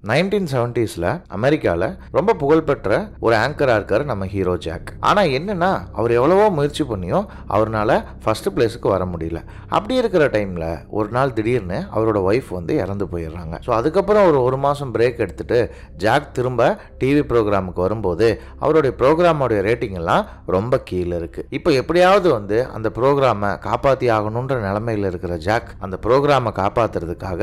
1970ஸ்ல அமெரிக்கால ரொம்ப புகழ்பெற்ற ஒரு ஆங்கரா இருக்காரு நம்ம ஹீரோ ஜாக். ஆனா என்னன்னா அவர் எவ்வளவோ முயற்சி பண்ணியும் அவரால் ஃபர்ஸ்ட் பிளேஸுக்கு வர முடியல. அப்படி இருக்கிற டைம்ல ஒரு நாள் திடீர்னு அவரோட ஒய்ஃப் வந்து இறந்து போயிடுறாங்க. ஸோ அதுக்கப்புறம் ஒரு மாசம் பிரேக் எடுத்துட்டு ஜாக் திரும்ப டிவி ப்ரோக்ராமுக்கு வரும்போது அவருடைய ப்ரோக்ராமோடைய ரேட்டிங் எல்லாம் ரொம்ப கீழே இருக்கு. இப்போ எப்படியாவது வந்து அந்த ப்ரோக்ராமை காப்பாற்றி ஆகணுன்ற நிலைமையில் இருக்கிற ஜாக் அந்த ப்ரோக்ராமை காப்பாத்துறதுக்காக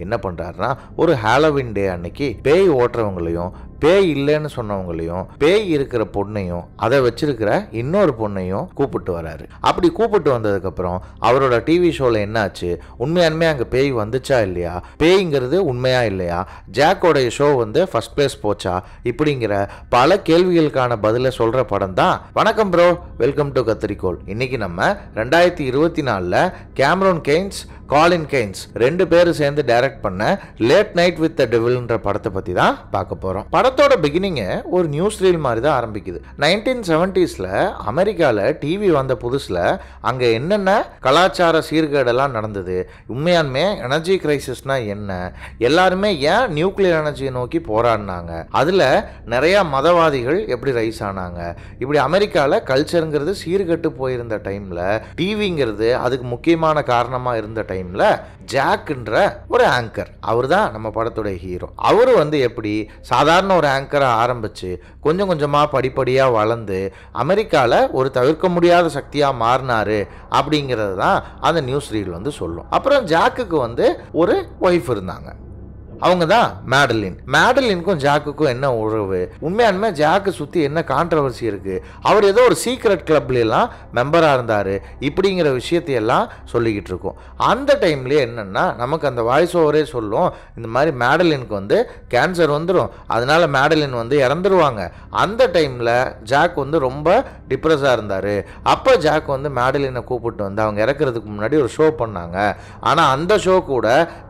என்ன பண்றாருன்னா ஒரு ஹாலோவின் டே அன்னைக்கு பேய் ஓட்டுறவங்களையும் பேய் இல்லைன்னு சொன்னவங்களையும் பேய் இருக்கிற பொண்ணையும் அதை வச்சிருக்கிற இன்னொரு பொண்ணையும் கூப்பிட்டு வராரு. அப்படி கூப்பிட்டு வந்ததுக்கு அப்புறம் அவரோட டிவி ஷோல என்ன ஆச்சு, உண்மையானுமே அங்க பேய் வந்துச்சா இல்லையா, பேய்ங்கிறது உண்மையா இல்லையா, ஜாக்கோட ஷோ வந்து ஃபர்ஸ்ட் பிளேஸ் போச்சா, இப்படிங்கிற பல கேள்விகளுக்கான பதில சொல்ற படம் தான் வணக்கம் ப்ரோ வெல்கம் டு கத்திரிக்கோள். இன்னைக்கு நம்ம 2024 கேமரோன் கெய்ன்ஸ் காலின் கெய்ன்ஸ் ரெண்டு பேரும் சேர்ந்து டைரக்ட் பண்ண லேட் நைட் வித் தி டெவில்ன்ற படத்தை பத்தி தான் பார்க்க போறோம். படத்தோட பிகினிங் ஒரு நியூஸ் ரீல் மாதிரி தான் ஆரம்பிக்குது. 1970ஸ்ல அமெரிக்கால டிவி வந்த புதுசுல அங்க என்னென்ன கலாச்சார சீர்கேடெல்லாம் நடந்தது, உண்மையாலுமே எனர்ஜி கிரைசிஸ்னா என்ன, எல்லாருமே ஏன் நியூக்ளியர் எனர்ஜியை நோக்கி போராடினாங்க, அதுல நிறைய மதவாதிகள் எப்படி ரைஸ் ஆனாங்க, இப்படி அமெரிக்கால கல்ச்சருங்கிறது சீர்கெட்டு போயிருந்த டைம்ல டிவிங்கிறது அதுக்கு முக்கியமான காரணமா இருந்த டைம்ல ஜாக்ன்ற ஒரு ஆங்கர், அவர் தான் நம்ம படத்துடைய ஹீரோ. அவரு வந்து எப்படி சாதாரண ஒரு ஆங்கரை ஆரம்பிச்சு கொஞ்சம் கொஞ்சமா படிப்படியா வளர்ந்து அமெரிக்கால ஒரு தவிர்க்க முடியாத சக்தியா மாறினாரு அப்படிங்கிறது தான் அந்த நியூஸ் ரீல் வந்து சொல்லும். அப்புறம் ஜாக்குக்கு வந்து ஒரு ஒய்ஃப் இருந்தாங்க, அவங்க தான் மேடலின். மேடலினுக்கும் ஜாக்குக்கும் என்ன உறவு, உண்மையானுமே ஜாக்கு சுற்றி என்ன கான்ட்ரவர்சி இருக்கு, அவர் ஏதோ ஒரு சீக்ரெட் கிளப்ல எல்லாம் மெம்பராக இருந்தார் இப்படிங்கிற விஷயத்தையெல்லாம் சொல்லிக்கிட்டு இருக்கோம். அந்த டைம்லேயே என்னென்னா நமக்கு அந்த வாய்ஸ் ஓவரே சொல்லும், இந்த மாதிரி மேடலினுக்கு வந்து கேன்சர் வந்துடும், அதனால மேடலின் வந்து இறந்துருவாங்க. அந்த டைமில் ஜாக் வந்து ரொம்ப டிப்ரெஸ்ஸாக இருந்தார். அப்போ ஜாக் வந்து மேடலினை கூப்பிட்டு வந்து அவங்க இறக்குறதுக்கு முன்னாடி ஒரு ஷோ பண்ணாங்க. ஆனால் அந்த ஷோ கூட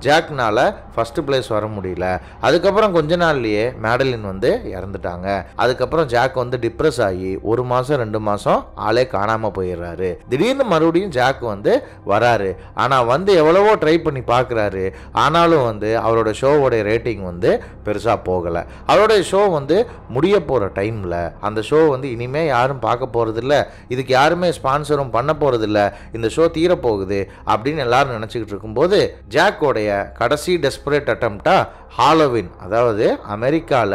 ஜாக்னால ஃபர்ஸ்ட் பிளேஸ் வர முடியல. அதுக்கப்புறம் கொஞ்ச நாள்லயே மேடலின் வந்து இறந்துட்டாங்க. அதுக்கப்புறம் ஜாக் வந்து டிப்ரெஸ் ஆகி 1 மாசம் 2 மாசம் ஆளே காணாம போயிடுறாரு. திடீர்னு மறுபடியும் ஜாக் வந்து வராரு. ஆனா வந்து எவ்வளவோ ட்ரை பண்ணி பார்க்குறாரு, ஆனாலும் வந்து அவரோட ஷோவோட ரேட்டிங் வந்து பெருசா போகல. அவரோட ஷோ வந்து முடிய போற டைம்ல அந்த ஷோ வந்து இனிமே யாரும் பார்க்க போறது இல்ல, இதுக்கு யாருமே ஸ்பான்சரும் பண்ண போறது இல்ல, இந்த ஷோ தீரப்போகுது அப்படின்னு எல்லாரும் நினைச்சுக்கிட்டு இருக்கும்போது ஜாக்கோடைய கடைசி டெஸ்பரேட் அட்டெம்ப்டா ஹாலோவின், அதாவது அமெரிக்கால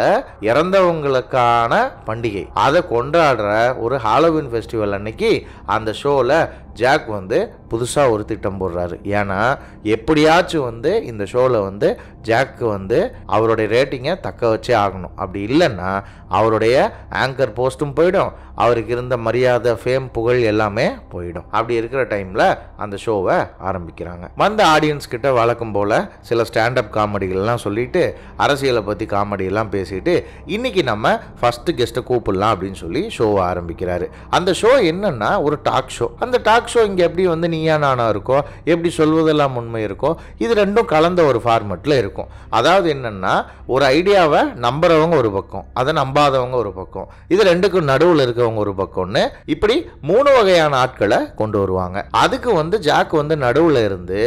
இறந்தவங்களுக்கான பண்டிகை, அதை கொண்டாடுற ஒரு ஹாலோவின் ஃபெஸ்டிவல் அன்னைக்கு அந்த ஷோல ஜாக் வந்து புதுசாக ஒரு திட்டம் போடுறாரு. ஏன்னா எப்படியாச்சும் வந்து இந்த ஷோவில் வந்து ஜாக்கு வந்து அவருடைய ரேட்டிங்கை தக்க வச்சே ஆகணும். அப்படி இல்லைன்னா அவருடைய ஆங்கர் போஸ்ட்டும் போயிடும், அவருக்கு இருந்த மரியாதை ஃபேம் புகழ் எல்லாமே போயிடும். அப்படி இருக்கிற டைமில் அந்த ஷோவை ஆரம்பிக்கிறாங்க. வந்த ஆடியன்ஸ் கிட்ட வழக்கம் போல் சில ஸ்டாண்டப் காமெடிகள்லாம் சொல்லிட்டு அரசியலை பற்றி காமெடியெல்லாம் பேசிட்டு இன்னைக்கு நம்ம ஃபர்ஸ்ட் கெஸ்ட்டை கூப்பிடலாம் அப்படின்னு சொல்லி ஷோவை ஆரம்பிக்கிறாரு. அந்த ஷோ என்னன்னா ஒரு டாக் ஷோ. அந்த டாக் ஷோ இங்கே எப்படி வந்து நீயா நானா இருக்கோ, எப்படி சொல்வதெல்லாம் உண்மை இருக்கோ, இது ரெண்டும் கலந்த ஒரு ஃபார்மெட்டில் இருக்கும். அதாவது என்னன்னா ஒரு ஐடியாவை நம்புறவங்க ஒரு பக்கம், அதை நம்பாதவங்க ஒரு பக்கம், இது ரெண்டுக்கும் நடுவில் இருக்கவங்க ஒரு பக்கம்னு இப்படி 3 வகையான ஆட்களை கொண்டு வருவாங்க. அதுக்கு வந்து ஜாக் வந்து நடுவில் இருந்து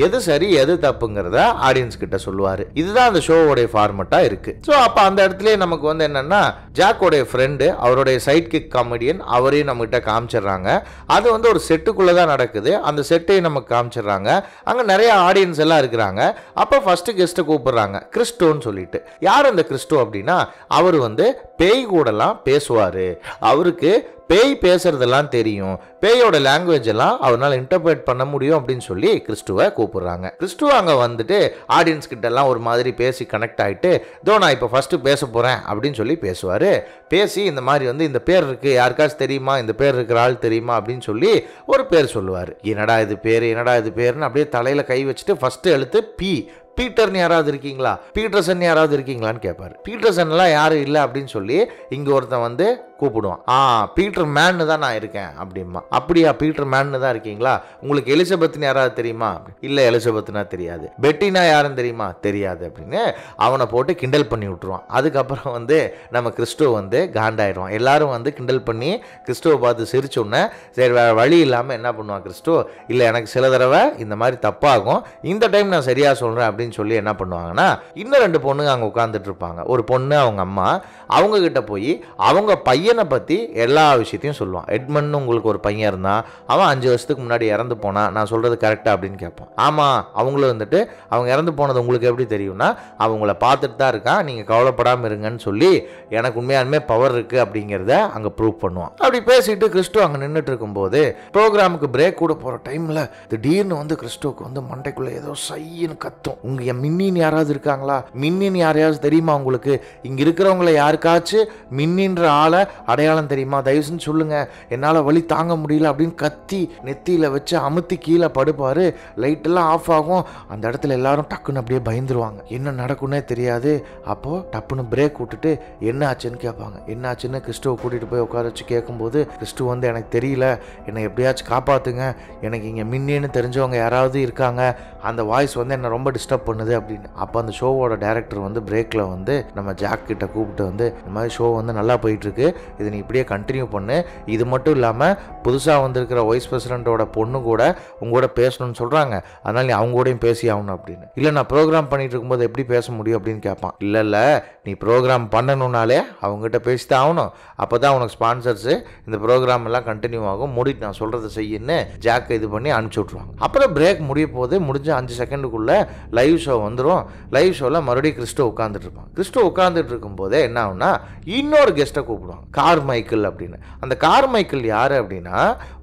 எது சரி எது தப்புங்கிறத ஆடியன்ஸ் கிட்ட சொல்லுவாரு. இதுதான் அந்த ஷோவோடைய ஃபார்மெட்டா இருக்கு. ஸோ அப்போ அந்த இடத்துல நமக்கு வந்து என்னன்னா ஜாக்கோடைய ஃப்ரெண்டு, அவருடைய சைட் கிக் காமெடியன், அவரையும் நம்ம கிட்ட காமிச்சிடுறாங்க. அது வந்து ஒரு செட்டுக்குள்ள தான் நடக்குது. அந்த செட்டையும் நமக்கு காமிச்சிடுறாங்க. அங்க நிறைய ஆடியன்ஸ் எல்லாம் இருக்கிறாங்க. அப்ப ஃபர்ஸ்ட் கெஸ்ட்டை கூப்பிடுறாங்க, கிறிஸ்டோன்னு சொல்லிட்டு. யார் அந்த கிறிஸ்டோ அப்படின்னா அவர் வந்து பேய் கூடலாம் பேசுவாரு, அவருக்கு பேய் பேசுறதெல்லாம் தெரியும், பேயோட லாங்குவேஜ் எல்லாம் அவரால் இன்டர்பிரேட் பண்ண முடியும் அப்படின்னு சொல்லி கிறிஸ்டுவை கூப்பிடுறாங்க. கிறிஸ்டுவ அங்கே வந்துட்டு ஆடியன்ஸ் கிட்ட எல்லாம் ஒரு மாதிரி பேசி கனெக்ட் ஆகிட்டு, இதோ நான் இப்போ ஃபர்ஸ்ட் பேச போகிறேன் அப்படின்னு சொல்லி பேசுவார். பேசி இந்த மாதிரி வந்து இந்த பேர் இருக்கு, யாருக்காச்சும் தெரியுமா, இந்த பேர் இருக்கிற ஆள் தெரியுமா அப்படின்னு சொல்லி ஒரு பேர் சொல்லுவார். என்னடா இது பேர், என்னடா இது பேருன்னு அப்படியே தலையில் கை வச்சுட்டு ஃபர்ஸ்ட் எழுத்து பி, பீட்டர்னு யாராவது இருக்கீங்களா, பீட்டர்சன் யாராவது இருக்கீங்களான்னு கேட்பாரு. பீட்டர்சன் எல்லாம் யாரும் இல்லை அப்படின்னு சொல்லி இங்கே ஒருத்தன் வந்து கூப்பிடுவான். பீட்டர் மேன்னு தான் நான் இருக்கேன் அப்படிமா. அப்படியா, பீட்டர் மேன்னு தான் இருக்கீங்களா? உங்களுக்கு எலிசபெத்னு யாராவது தெரியுமா? இல்ல, எலிசபெத்னா தெரியாது. பெட்டினா யாருன்னு தெரியுமா? தெரியாது அப்படின்னு அவனை போட்டு கிண்டல் பண்ணி விட்டுருவான். அதுக்கப்புறம் நம்ம கிறிஸ்டோ காண்டாயிடுவான். எல்லாரும் கிண்டல் பண்ணி கிறிஸ்டோவை பார்த்து சிரிச்சோன்னே சரி வேற வழி இல்லாமல் என்ன பண்ணுவான் கிறிஸ்டோ, இல்லை எனக்கு சில தடவை இந்த மாதிரி தப்பாகும், இந்த டைம் நான் சரியா சொல்றேன் அப்படின்னு சொல்லி என்ன பண்ணுவாங்கன்னா, இன்னும் 2 பொண்ணுங்க அங்கே உட்காந்துட்டு இருப்பாங்க. ஒரு பொண்ணு அவங்க அம்மா, அவங்க கிட்ட போய் அவங்க பையனை பத்தி எல்லா விஷயத்தையும் சொல்லுவான். எட்மண்ட் உங்களுக்கு ஒரு பையன் இருந்தான், அவன் 5 வருஷத்துக்கு முன்னாடி இறந்து போனான், நான் சொல்றது கரெக்டா அப்படின்னு கேட்பான். ஆமா, அவங்களும் அவங்க இறந்து போனது உங்களுக்கு எப்படி தெரியும்னா, அவங்கள பார்த்துட்டு தான் இருக்கான், நீங்க கவலைப்படாம இருங்கன்னு சொல்லி எனக்கு உண்மையாலுமே பவர் இருக்கு அப்படிங்கிறத அங்க ப்ரூவ் பண்ணுவான். அப்படி பேசிட்டு கிறிஸ்டோ அங்க நின்றுட்டு இருக்கும்போது ப்ரோக்ராமுக்கு பிரேக் கூட போற டைம்ல திடீர்னு கிறிஸ்டோக்கு மண்டைக்குள்ள ஏதோ சைன்னு கத்தும். உங்க என் மின்னின்னு யாராவது இருக்காங்களா? மின்னின்னு யாரையாவது தெரியுமா உங்களுக்கு? இங்க இருக்கிறவங்கள யாருக்காச்சும் மின்னின்ற ஆளை அடையாளம் தெரியுமா? தயவுசெஞ்சு சொல்லுங்க, என்னால வலி தாங்க முடியல அப்படின்னு கத்தி நெத்தியில வச்சு அமுத்தி கீழே படுப்பாரு. லைட் எல்லாம் ஆஃப் ஆகும். அந்த இடத்துல எல்லாரும் டக்குன்னு அப்படியே பயந்துருவாங்க. என்ன நடக்குன்னே தெரியாது. அப்போ டப்புன்னு பிரேக் விட்டுட்டு என்ன ஆச்சுன்னு கேட்பாங்க. என்ன ஆச்சுன்னு கிறிஸ்டோவை கூட்டிட்டு போய் உட்கார வச்சு கேட்கும்போது கிறிஸ்டோ எனக்கு தெரியல, என்னை எப்படியாச்சும் காப்பாத்துங்க, எனக்கு இங்க மின்னின்னு தெரிஞ்சவங்க யாராவது இருக்காங்க, அந்த வாய்ஸ் என்னை ரொம்ப டிஸ்டர்ப் பண்ணுது அப்படின்னு. அப்போ அந்த ஷோவோட டைரக்டர் பிரேக்ல நம்ம ஜாக் கிட்ட கூப்பிட்டு இந்த மாதிரி ஷோ நல்லா போயிட்டு இருக்கு, இது நீ இப்படியே கண்டினியூ பண்ணு, இது மட்டும் இல்லாம புதுசா வந்திருக்கிற வைஸ் பிரசிடென்ட்டோட பொண்ணு கூட உங்களோட பேசணும்னு சொல்றாங்க, அதனால நீ அவங்க கூடயும் பேசி ஆகணும் அப்படின்னு. இல்ல நான் ப்ரோக்ராம் பண்ணிட்டு இருக்கும்போது எப்படி பேச முடியும் அப்படின்னு கேட்பான். இல்ல நீ ப்ரோக்ராம் பண்ணணும்னாலே அவங்ககிட்ட பேசிதான் ஆகணும், அப்பதான் உனக்கு ஸ்பான்சர்ஸ் இந்த ப்ரோக்ராம் எல்லாம் கண்டினியூ ஆகும், முடிட்டு நான் சொல்றதை செய்யுன்னு ஜாக் இது பண்ணி அனுப்பிச்சு விட்ருவாங்க. அப்புறம் பிரேக் முடிய போது முடிஞ்ச 5 செகண்டுக்குள்ள லைவ் ஷோ வந்துடும். லைவ் ஷோல மறுபடியும் கிறிஸ்டோ உட்காந்துட்டு இருப்பான். கிறிஸ்டோ உட்காந்துட்டு இருக்கும் போதே என்ன ஆகும்னா, இன்னொரு கெஸ்ட்டை கூப்பிடுவாங்க, கார்மைக்கேல் அப்படின்னு. அந்த கார்மைக்கேல் யாரு அப்படின்னா,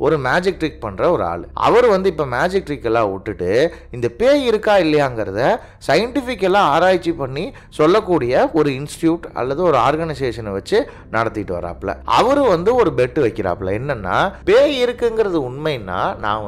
ஒரு மேஜிக் ட்ரிக் பண்ற ஒரு ஆள். அவர் இப்ப மேஜிக் ட்ரிக் எல்லாம் விட்டுட்டு இந்த பேய் இருக்கா இல்லையாங்கிறத சயின்டிபிக்கலா ஆராய்ச்சி பண்ணி சொல்லக்கூடிய ஒரு இன்ஸ்டிடியூட் அல்லது ஒரு ஆர்கனைசேஷனை வச்சு நடத்திட்டு வராப்ல. அவரு ஒரு பெட் வைக்கிறாப்ல. என்னன்னா, பேய் இருக்குங்கிறது உண்மைன்னா நான்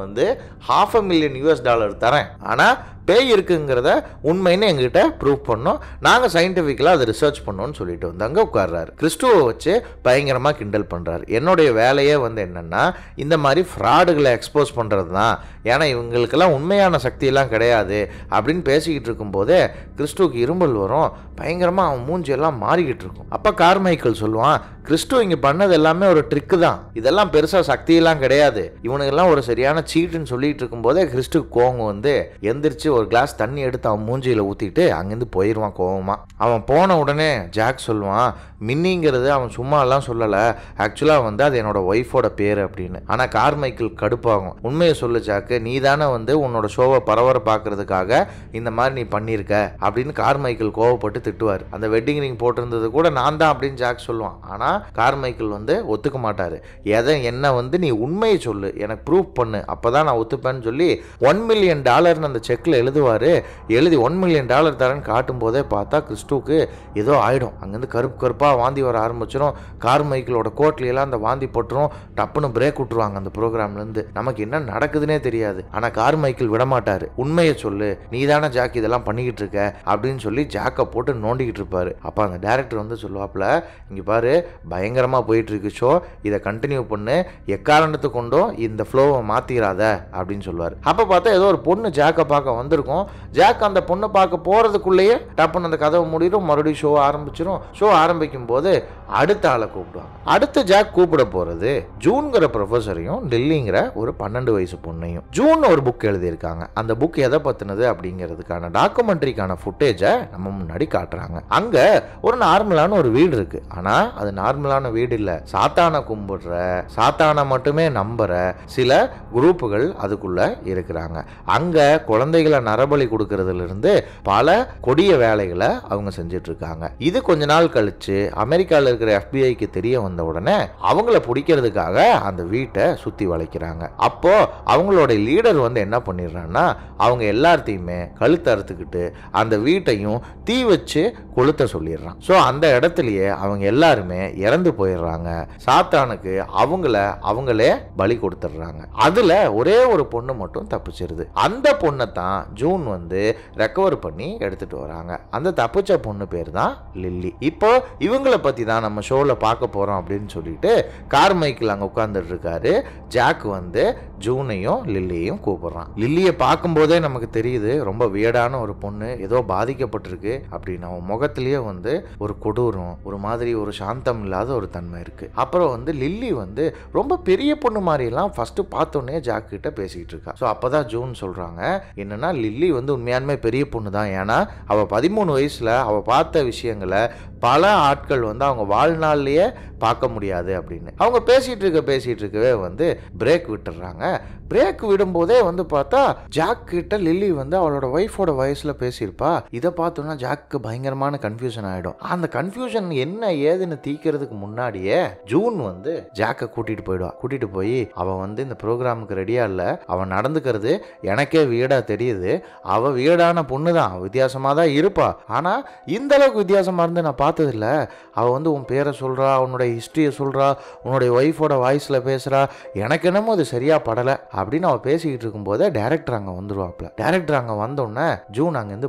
$500,000 தரேன், ஆனா பேய் இருக்குங்கிறத உண்மைன்னு எங்ககிட்ட ப்ரூவ் பண்ணோம், நாங்கள் சயின்டிஃபிக்கலாக அதை ரிசர்ச் பண்ணோம்னு சொல்லிட்டு அங்கே உட்கார்றாரு. கிறிஸ்டுவை வச்சு பயங்கரமாக கிண்டல் பண்ணுறாரு. என்னுடைய வேலையே என்னென்னா இந்த மாதிரி ஃப்ராடுகளை எக்ஸ்போஸ் பண்ணுறது தான், ஏன்னா இவங்களுக்கெல்லாம் உண்மையான சக்தியெல்லாம் கிடையாது அப்படின்னு பேசிக்கிட்டு இருக்கும்போதே கிறிஸ்டுவுக்கு இரும்பல் வரும். பயங்கரமாக அவன் மூஞ்சியெல்லாம் மாறிக்கிட்டு இருக்கும். அப்போ கார்மைக்கேல் சொல்லுவான், கிறிஸ்டு இங்கே பண்ணது எல்லாமே ஒரு ட்ரிக்கு தான், இதெல்லாம் பெருசாக சக்தியெல்லாம் கிடையாது, இவனுக்கெல்லாம் ஒரு சரியான சீட்டுன்னு சொல்லிட்டு இருக்கும்போதே கிறிஸ்டுக்கு கோவம் எந்திரிச்சு ஒரு கிளாஸ் தண்ணி எடுத்து அவன் மூஞ்சியில ஊத்திட்டு அங்கிருந்து போயிடுவான் கோவமா. அவன் போன உடனே ஜாக் சொல்லுவான், மின்னிங்கிறது அவன் சும்மா எல்லாம் சொல்லல, ஆக்சுவலா அது என்னோட ஒய்ஃபோட பேரு அப்படின்னு. ஆனா கார்மைக்கேல் கடுப்பாகும். உண்மையை சொல்லு ஜாக்கு, நீ தானே உன்னோட ஷோவை பரபரப்பாக்குறதுக்காக இந்த மாதிரி நீ பண்ணிருக்க அப்படின்னு கார்மைக்கேல் கோவப்பட்டு திட்டுவார். அந்த வெட்டிங் ரிங் போட்டிருந்தது கூட நான் தான் அப்படின்னு ஜாக் சொல்லுவான். ஆனா கார்மைக்கேல் ஒத்துக்க மாட்டாரு. என்ன நீ உண்மையை சொல்லு, எனக்கு ப்ரூஃப் பண்ணு, அப்பதான் நான் ஒத்துப்பேன்னு சொல்லி $1 million அந்த செக்ல எழுதுவாரு. எழுதி $1 million தரேன்னு காட்டும் போதே பார்த்தா கிறிஸ்டுவுக்கு ஏதோ ஆயிடும். அங்கிருந்து கருப்பு கருப்பா வாந்தி வர ஆரம்பிச்சிடும். கார்மைக்கேலோட கோட்லையெல்லாம் அந்த வாந்தி போட்டுரும். டப்புன்னு பிரேக் விட்டுருவாங்க அந்த ப்ரோக்ராம்ல இருந்து. நமக்கு என்ன நடக்குதுன்னே தெரியாது. ஆனா கார்மைக்கேல் விடமாட்டாரு. உண்மையை சொல்லு, நீ தானே ஜாக் இதெல்லாம் பண்ணிக்கிட்டு இருக்க அப்படின்னு சொல்லி ஜாக்கை போட்டு நோண்டிக்கிட்டு இருப்பாரு. அப்ப அந்த டைரக்டர் சொல்லுவாப்ல, இங்க பாரு பயங்கரமா போயிட்டு இருக்கு ஷோ, இதை கண்டினியூ பண்ணு, எக்காரணத்து கொண்டும் இந்த ஃப்ளோவை மாத்திராத அப்படின்னு சொல்லுவார். அப்ப பார்த்தா ஏதோ ஒரு பொண்ணு ஜாக்கை பார்க்க வந்திருக்கும். ஜாக் அந்த பொண்ணை பார்க்க போறதுக்குள்ளேயே டப்புன்னு அந்த கதவை மூடிடும், மறுபடியும் ஷோ ஆரம்பிச்சிடும். ஷோ ஆரம்பிக்கும் போது அடுத்த ஆளை கூப்பிடுவாங்க. அடுத்த ஜாக் கூப்பிட போறது ஜூன்கிற ப்ரொஃபஸரையும் டெல்லிங்கிற ஒரு 12 வயசு பொண்ணையும். ஜூன் ஒரு புக் எழுதியிருக்காங்க. அந்த புக் எதை பத்தினது அப்படிங்கிறதுக்கான டாக்குமெண்ட்ரிக்கான ஃபுட்டேஜை நம்ம முன்னாடி காட்டுறாங்க. அங்க ஒரு நார்மலான ஒரு வீடு இருக்கு. ஆனா அது நார்மலான வீடு இல்ல, சாத்தான கும்பிடுற, சாத்தான மட்டுமே நம்புற சில குரூப்புகள் அதுக்குள்ள இருக்கிறாங்க. அங்க குழந்தைகளை நரபலி கொடுக்கறதுல இருந்து பல கொடிய வேலைகளை அவங்க செஞ்சிட்டு இருக்காங்க. இது கொஞ்ச நாள் கழிச்சு அமெரிக்கால இருக்கிற FBI தெரிய வந்த உடனே அவங்கள பிடிக்கிறதுக்காக அந்த வீட்டை சுத்தி வளைக்கிறாங்க. அப்போ அவங்களோட லீடர் என்ன பண்ணிடுறான்னா, அவங்க எல்லாத்தையுமே கழுத்து அறுத்துக்கிட்டு அந்த வீட்டையும் தீ வச்சு கொளுத்த சொல்லிடுறான். ஸோ அந்த இடத்துலயே அவங்க எல்லாருமே இறந்து போயிடுறாங்க. சாத்தானுக்கு அவங்களே பலி கொடுத்துடுறாங்க. அதுல ஒரே ஒரு பொண்ணு மட்டும் தப்பிச்சிருது. அந்த பொண்ணை தான் ஜூன் வந்து ரெக்கவர் பண்ணி எடுத்துட்டு வராங்க. அந்த தப்பிச்ச பொண்ணு பேர் தான் லில்லி. இப்போ இவங்களை பத்தி தான் நம்ம ஷோல பார்க்க போறோம் அப்படின்னு சொல்லிட்டு கார்மைக்கிள் அங்க உட்கார்ந்துட்டு இருக்காரு. ஜாக் வந்து ஜூனையும் லில்லியையும் கூப்பிடுறான். லில்லியை பார்க்கும்போதே நமக்கு தெரியுது ரொம்ப வியர்டான ஒரு பொண்ணு, ஏதோ பாதிக்கப்பட்டிருக்கு அப்படின்னு. அவன் முகத்திலேயே வந்து ஒரு கொடூரம், ஒரு மாதிரி ஒரு சாந்தம் இல்லாத ஒரு தன்மை இருக்கு. அப்புறம் வந்து லில்லி வந்து ரொம்ப பெரிய பொண்ணு மாதிரி எல்லாம் ஃபர்ஸ்ட் பார்த்தோன்னே ஜாக் கிட்ட பேசிக்கிட்டு இருக்கா. ஸோ அப்பதான் ஜூன் சொல்றாங்க என்னன்னா லில்லி வந்து உண்மையாலுமே பெரிய பொண்ணு தான். ஏன்னா அவ 13 வயசுல அவ பார்த்த விஷயங்களை பல ஆட்கள் வந்து அவங்க வாழ்நாள்லயே பார்க்க முடியாது அப்படின்னு. அவங்க பேசிட்டு இருக்கவே வந்து பிரேக் விட்டுறாங்க. பிரேக் விடும்போதே வந்து பார்த்தா ஜாக் கிட்ட லில்லி வந்து அவளோட ஒய்ஃபோட வயசுல பேசியிருப்பா. இதை பார்த்தோம்னா ஜாக்கு பயங்கரமான கன்ஃபியூஷன் ஆயிடும். அந்த கன்ஃபியூஷன் என்ன ஏதுன்னு தீக்கிறதுக்கு முன்னாடியே ஜூன் வந்து ஜாக்கை கூட்டிட்டு போயிடுவா. கூட்டிட்டு போய் அவன் வந்து இந்த ப்ரோக்ராமுக்கு ரெடியா இல்ல, அவன் நடந்துக்கிறது எனக்கே வியர்டா தெரியுது, அவ வியர்டான பொண்ணு தான், வித்தியாசமா தான் இருப்பா, ஆனா இந்த அளவுக்கு வித்தியாசமா இருந்து நான் பார்த்தது இல்ல. அவ வந்து உன் பேரை சொல்றா, உன்னோட ஹிஸ்டரியை சொல்றா, உன்னுடைய ஒய்ஃபோட வாய்ஸ்ல பேசுறா, எனக்கு என்னமோ அது சரியா படல அப்படின்னு அவ பேசிக்கிட்டு இருக்கும் போதே டைரக்டர் அங்க வந்துருவாப்ல. டைரக்டர் அங்க வந்தோடனே ஜூன் அங்கிருந்து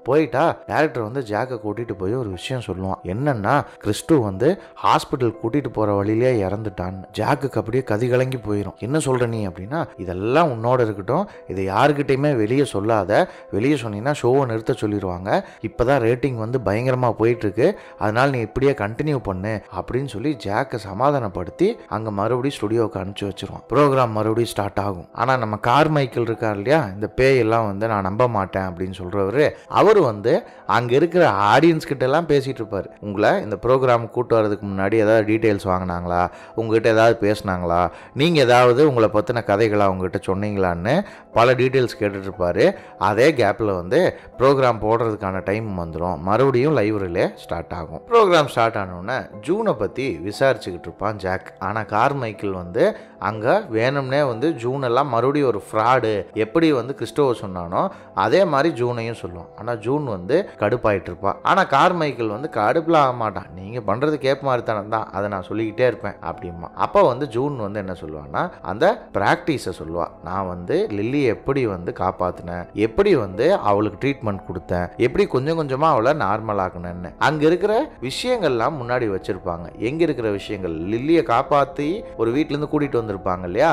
போயிட்டா டைரக்டர் வந்து ஜாக்கை கூட்டிட்டு போய் ஒரு விஷயம் சொல்லுவான். என்னன்னா கிறிஸ்டு வந்து ஹாஸ்பிட்டல் கூட்டிட்டு போற வழியிலே இறந்துட்டான்னு. ஜாக்குக்கு அப்படியே கதி கலங்கி போயிடும். என்ன சொல்ற நீ அப்படின்னா, இதெல்லாம் உன்னோட இருக்கட்டும், இதை யாருக்கிட்டையுமே வெளியே சொல்லாத, வெளியே சொன்னீங்கன்னா ஷோவை நிறுத்த சொல்லிடுவாங்க, இப்பதான் ரேட்டிங் வந்து பயங்கரமா போயிட்டு இருக்கு, அதனால நீ இப்படியே கண்டினியூ பண்ணு அப்படின்னு சொல்லி ஜாக்கை சமாதானப்படுத்தி அங்க மறுபடியும் ஸ்டுடியோவுக்கு அனுப்பிச்சு வச்சிருவான். ப்ரோக்ராம் மறுபடியும் ஸ்டார்ட் ஆகும். ஆனா நம்ம கார்மைக்கிள் இருக்கார் இல்லையா, இந்த பேய் எல்லாம் வந்து நான் நம்ப மாட்டேன் அப்படின்னு சொல்றவரு, அவரு வந்து அங்க இருக்கிற ஆடியன்ஸ் கிட்ட எல்லாம் பேசிட்டு இருப்பாரு. உங்களை இந்த ப்ரோக்ராம் கூட்டு வரதுக்கு முன்னாடி ஏதாவது டீட்டெயில்ஸ் வாங்கினாங்களா, உங்ககிட்ட ஏதாவது பேசினாங்களா, நீங்க ஏதாவது உங்களை பத்தின கதைகளை உங்ககிட்ட சொன்னீங்களான்னு பல டீட்டெயில்ஸ் கேட்டுட்டு இருப்பாரு. அதே கேப்ல வந்து ப்ரோக்ராம் போடுறதுக்கான டைம் வந்துடும், மறுபடியும் லைவ் ரிலே ஸ்டார்ட் ஆகும். ப்ரோக்ராம் ஸ்டார்ட் ஆனோடனே ஜூனை பத்தி விசாரிச்சுக்கிட்டு இருப்பான் ஜாக். ஆனா கார்மைக்கிள் வந்து அங்க வேணும்னே வந்து ஜூன் எல்லாம் மறுபடியும் ஒரு ஃப்ராடு, எப்படி வந்து கிறிஸ்டோவை சொன்னானோ அதே மாதிரி ஜூனையும் சொல்லுவான். ஆனா ஜூன் வந்து கடுப்பாயிட்டு இருப்பா. ஆனா கார்மைக்கிள் வந்து கடுப்புல ஆக மாட்டான், நீங்க பண்றது கேப் மாதிரி தானே தான், அதை நான் சொல்லிக்கிட்டே இருப்பேன் அப்படிமா. அப்போ வந்து ஜூன் வந்து என்ன சொல்லுவான்னா அந்த பிராக்டிஸை சொல்லுவா. நான் வந்து லில்லியை எப்படி வந்து காப்பாத்தினேன், எப்படி வந்து அவளுக்கு ட்ரீட்மெண்ட் கொடுத்தேன், எப்படி கொஞ்சம் கொஞ்சமா அவளை நார்மல் ஆக்கணும்னு அங்க இருக்கிற விஷயங்கள்லாம் முன்னாடி வச்சிருப்பாங்க. எங்க இருக்கிற விஷயங்கள், லில்லியை காப்பாத்தி ஒரு வீட்டுல இருந்து கூட்டிட்டு வந்திருப்பாங்க இல்லையா,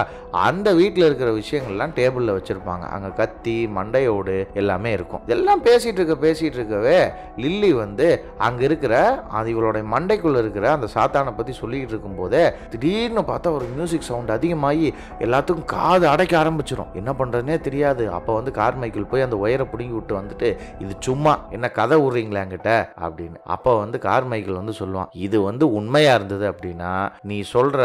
அந்த வீட்டில் இருக்கிற விஷயங்கள்லாம் டேபிளில் வச்சிருப்பாங்க. அங்கே கத்தி மண்டையோடு எல்லாமே இருக்கும். இதெல்லாம் பேசிட்டு இருக்கவே லில்லி வந்து அங்கே இருக்கிற அது இவளுடைய மண்டைக்குள்ள இருக்கிற அந்த சாத்தானை பற்றி சொல்லிக்கிட்டு இருக்கும் போதே திடீர்னு பார்த்தா ஒரு மியூசிக் சவுண்ட் அதிகமாகி எல்லாத்துக்கும் காது அடைக்க ஆரம்பிச்சிடும். என்ன பண்ணுறதுனே தெரியாது. அப்போ வந்து கார்மைக்கிள் போய் அந்த ஒயரை பிடுங்கி விட்டு வந்துட்டு, இது சும்மா என்ன கதை விடுறீங்களா என்கிட்ட அப்படின்னு. அப்போ வந்து கார்மைக்கிள் வந்து சொல்லுவான், இது வந்து உண்மையாக இருந்தது அப்படின்னா நீ சொல்கிற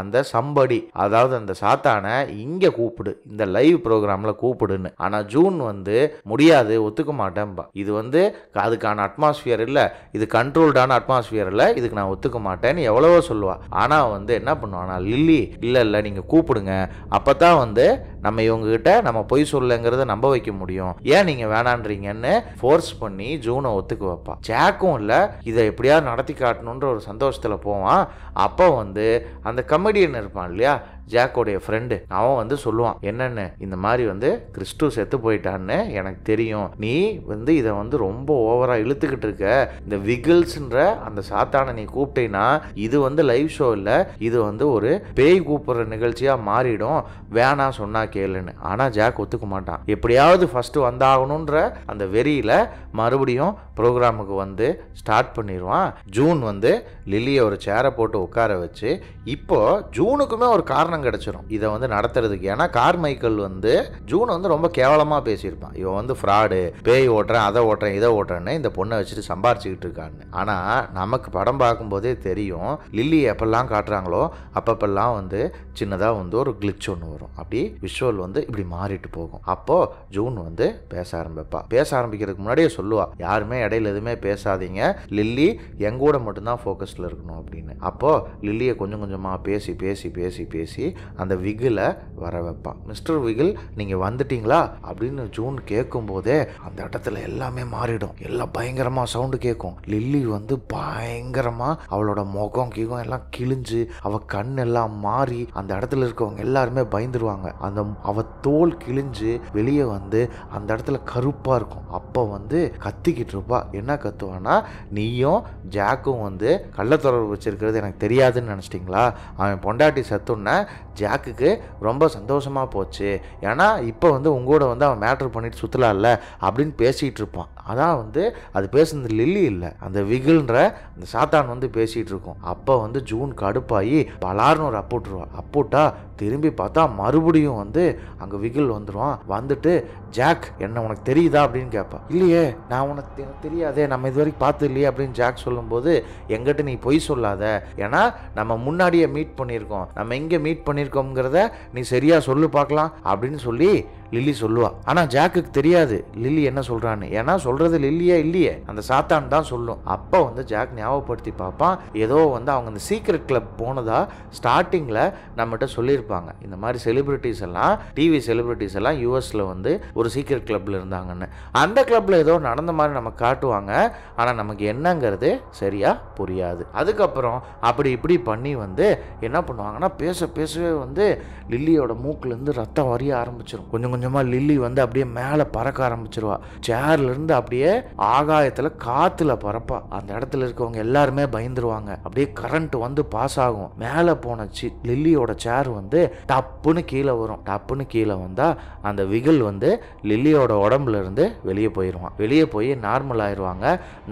அந்த சம்படி, அதாவது அந்த சாத்தானை இங்க கூப்பிடு, இந்த லைவ் ப்ரோக்ராம்ல கூப்பிடுன்னு. ஆனா ஜூன் வந்து முடியாது, ஒத்துக்க மாட்டேன்பா, இது வந்து அதுக்கான அட்மாஸ்பியர் இல்ல, இது கண்ட்ரோல்டான அட்மாஸ்பியர் இல்ல, இதுக்கு நான் ஒத்துக்க மாட்டேன்னு எவ்வளவோ சொல்லுவா. ஆனா வந்து என்ன பண்ணுவானா லில்லி, இல்ல நீங்க கூப்பிடுங்க, அப்பதான் வந்து நம்ம இவங்க கிட்ட நம்ம பொய் சொல்லங்கிறத நம்ப வைக்க முடியும், ஏன் நீங்க வேணான்றீங்கன்னு ஃபோர்ஸ் பண்ணி ஜூனை ஒத்துக்க வைப்பா. ஜாக்கும் இல்ல இதை எப்படியாவது நடத்தி காட்டணுன்ற ஒரு சந்தோஷத்துல போவான். அப்போ வந்து அந்த கமெடியன் இருப்பான் இல்லையா, ஜாக்கோடைய ஃப்ரெண்டு, அவன் வந்து சொல்லுவான், என்னன்னு இந்த மாதிரி வந்து கிறிஸ்து செத்து போயிட்டான்னு எனக்கு தெரியும், நீ வந்து இதை வந்து ரொம்ப ஓவரா இழுத்துக்கிட்டு இருக்க, இந்த விகில்ஸ்ன்ற அந்த சாத்தானை நீ கூப்பிட்டீங்கன்னா இது வந்து லைவ் ஷோ இல்ல, இது வந்து ஒரு பேய் கூப்பிடுற நிகழ்ச்சியா மாறிடும், வேணா சொன்னா கேளுன்னு. ஆனா ஜாக் ஒத்துக்க மாட்டான். எப்படியாவது ஃபர்ஸ்ட் வந்தாகணும்ன்ற அந்த வெறியில மறுபடியும் ப்ரோக்ராமுக்கு வந்து ஸ்டார்ட் பண்ணிடுவான். ஜூன் வந்து லில்லியை ஒரு சேரை போட்டு உட்கார வச்சு, இப்போ ஜூனுக்குமே ஒரு காரணம் கிடைச்சிடும் இதை வந்து நடத்துறதுக்கு. ஏன்னா கார்மைக்கிள் வந்து ஜூன் வந்து ரொம்ப கேவலமா பேசியிருப்பான், இவன் வந்து ஃப்ராடு, பேய் ஓட்டுறேன், அதை ஓட்டுறேன், இதை ஓட்டுறேன்னு இந்த பொண்ணை வச்சுட்டு சம்பாரிச்சுக்கிட்டு இருக்கான்னு. ஆனா நமக்கு படம் பார்க்கும்போதே தெரியும், லில்லி எப்பெல்லாம் காட்டுறாங்களோ அப்பப்பெல்லாம் வந்து சின்னதா வந்து ஒரு கிளிச் ஒன்று வரும், அப்படி விஷுவல் வந்து இப்படி மாறிட்டு போகும். அப்போ ஜூன் வந்து பேச ஆரம்பிப்பா. பேச ஆரம்பிக்கிறதுக்கு முன்னாடியே சொல்லுவா, யாருமே இடையில எதுவுமே பேசாதீங்க, லில்லி எங்கூட மட்டும்தான் ஃபோக்கஸ்ல இருக்கணும் அப்படின்னு. அப்போ லில்லியை கொஞ்சம் கொஞ்சமா பேசி பேசி பேசி பேசி பேசி அந்த விகிலை வர வைப்பான். மிஸ்டர் விகில் நீங்கள் வந்துட்டீங்களா அப்படின்னு ஜூன் கேட்கும் போதே அந்த இடத்துல எல்லாமே மாறிடும். எல்லாம் பயங்கரமாக சவுண்டு கேட்கும். லில்லி வந்து பயங்கரமாக அவளோட முகம் கீகம் எல்லாம் கிழிஞ்சு அவ கண் எல்லாம் மாறி அந்த இடத்துல இருக்கவங்க எல்லாருமே பயந்துருவாங்க. அந்த அவ தோல் கிழிஞ்சு வெளியே வந்து அந்த இடத்துல கருப்பாக இருக்கும். அப்போ வந்து கத்திக்கிட்டு இருப்பா. என்ன கத்துவானா, நீயும் ஜாக்கும் வந்து கள்ளத்தொடர்பு வச்சிருக்கிறது எனக்கு தெரியாதுன்னு நினச்சிட்டிங்களா? அவன் பொண்டாட்டி சத்துன்னா ஜாக்குக்கு ரொம்ப சந்தோஷமாக போச்சு. ஏன்னா இப்போ வந்து உங்களோட வந்து அவன் மேட்ரு பண்ணிட்டு சுற்றலாம்ல அப்படின்னு பேசிகிட்டு இருப்பான். அதான் வந்து அது பேசுனது லில்லி இல்லை, அந்த விகில்ன்ற அந்த சாத்தான் வந்து பேசிகிட்டு இருக்கும். அப்போ வந்து ஜூன் கடுப்பாகி பலார்னு ஒரு அப்போட்டுருவா. அப்போட்டா திரும்பி பார்த்தா மறுபடியும் வந்து அங்கே விகில் வந்துடுவான். வந்துட்டு ஜாக் என்ன உனக்கு தெரியுதா அப்படின்னு கேட்பா. இல்லையே, நான் உனக்கு தெரியாதே, நம்ம இது வரைக்கும் பார்த்து இல்லையே அப்படின்னு ஜாக் சொல்லும்போது, எங்கிட்ட நீ பொய் சொல்லாத, ஏன்னா நம்ம முன்னாடியே மீட் பண்ணியிருக்கோம், நம்ம எங்கே மீட் பண்ணியிருக்கோங்கிறத நீ சரியாக சொல்லு பார்க்கலாம் அப்படின்னு சொல்லி லில்லி சொல்லுவா. ஆனால் ஜாக்குக்கு தெரியாது லில்லி என்ன சொல்கிறான்னு. ஏன்னா சொல்கிறது லில்லியே இல்லையே, அந்த சாத்தான் தான் சொல்லும். அப்போ வந்து ஜாக் ஞாபகப்படுத்தி பார்ப்பான். ஏதோ வந்து அவங்க இந்த சீக்ரெட் கிளப் போனதா ஸ்டார்டிங்கில் நம்மகிட்ட சொல்லியிருப்பாங்க. இந்த மாதிரி செலிபிரிட்டிஸ் எல்லாம், டிவி செலிபிரிட்டிஸ் எல்லாம் யூஎஸில் வந்து ஒரு சீக்ரெட் கிளப்பில் இருந்தாங்கன்னு. அந்த கிளப்பில் ஏதோ நடந்த மாதிரி நம்ம காட்டுவாங்க. ஆனால் நமக்கு என்னங்கிறது சரியாக புரியாது. அதுக்கப்புறம் அப்படி இப்படி பண்ணி வந்து என்ன பண்ணுவாங்கன்னா, பேசவே வந்து லில்லியோட மூக்குலேருந்து ரத்தம் வரிய ஆரம்பிச்சிடும். கொஞ்சம் கொஞ்சமாக லில்லி வந்து அப்படியே மேலே பறக்க ஆரம்பிச்சிருவா. சேர்லேருந்து அப்படியே ஆகாயத்தில் காற்றுல பறப்பா. அந்த இடத்துல இருக்கவங்க எல்லாருமே பயந்துருவாங்க. அப்படியே கரண்ட் வந்து பாஸ் ஆகும். மேலே போன லில்லியோட சேர் வந்து டப்புன்னு கீழே வரும். டப்புன்னு கீழே வந்தால் அந்த விகில் வந்து லில்லியோட உடம்புல இருந்து வெளியே போயிடுவான். வெளியே போய் நார்மல் ஆயிடுவாங்க.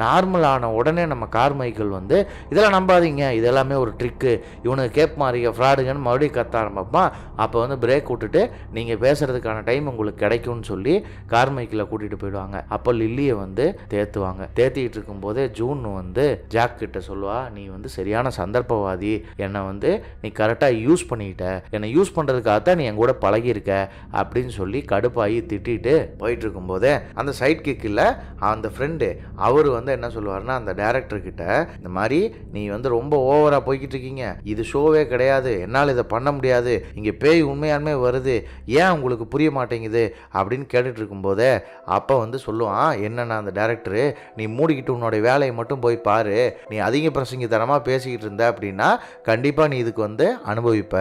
நார்மல் ஆன உடனே நம்ம கார்மைக்கேல் வந்து இதெல்லாம் நம்பாதீங்க, இதெல்லாமே ஒரு ட்ரிக்கு, இவனுக்கு கேப் மாறிய ஃப்ராடுங்கன்னு மறுபடியும் கத்த ஆரம்பிப்பான். அப்போ வந்து பிரேக் விட்டுட்டு நீங்கள் பேசுறதுக்கான டைம் உங்களுக்கு கிடைக்கும்னு சொல்லி கார்மைக்கில் கூட்டிகிட்டு போயிடுவாங்க. அப்போ லில்லியை வந்து தேத்துவாங்க. தேத்திட்டு இருக்கும்போதே ஜூன் வந்து ஜாக் கிட்ட சொல்லுவா, நீ வந்து சரியான சந்தர்ப்பவாதி, என்னை வந்து நீ கரெக்டாக யூஸ் பண்ணிக்கிட்ட, என்னை யூஸ் பண்ணுறதுக்காகத்தான் நீ என் கூட பழகியிருக்க அப்படின்னு சொல்லி கடுப்பாகி திட்டிட்டு போயிட்டு இருக்கும்போதே அந்த சைட் கிக்கில் அந்த ஃப்ரெண்டு அவர் வந்து என்ன சொல்லுவார்னா, அந்த டைரக்டர் கிட்ட இந்த மாதிரி நீ வந்து ரொம்ப ஓவராக போய்கிட்டு இருக்கீங்க, இது ஷோவே கிடையாது, என்னால் இதை பண்ண முடியாது, இங்கே பேய் உண்மையாலுமே வருது, ஏன் உங்களுக்கு புரிய மாட்டேங்குது அப்படின்னு கேட்டுட்டு இருக்கும்போதே அப்போ வந்து சொல்லுவான், என்னன்னா அந்த டைரக்டரு, நீ மூடிக்கிட்டு உன்னோட வேலையை மட்டும் போய் பாரு, நீ அதிக பிரசங்கித்தனமாக பேசிக்கிட்டு இருந்த அப்படின்னா கண்டிப்பாக நீ இதுக்கு வந்து அனுபவிப்ப,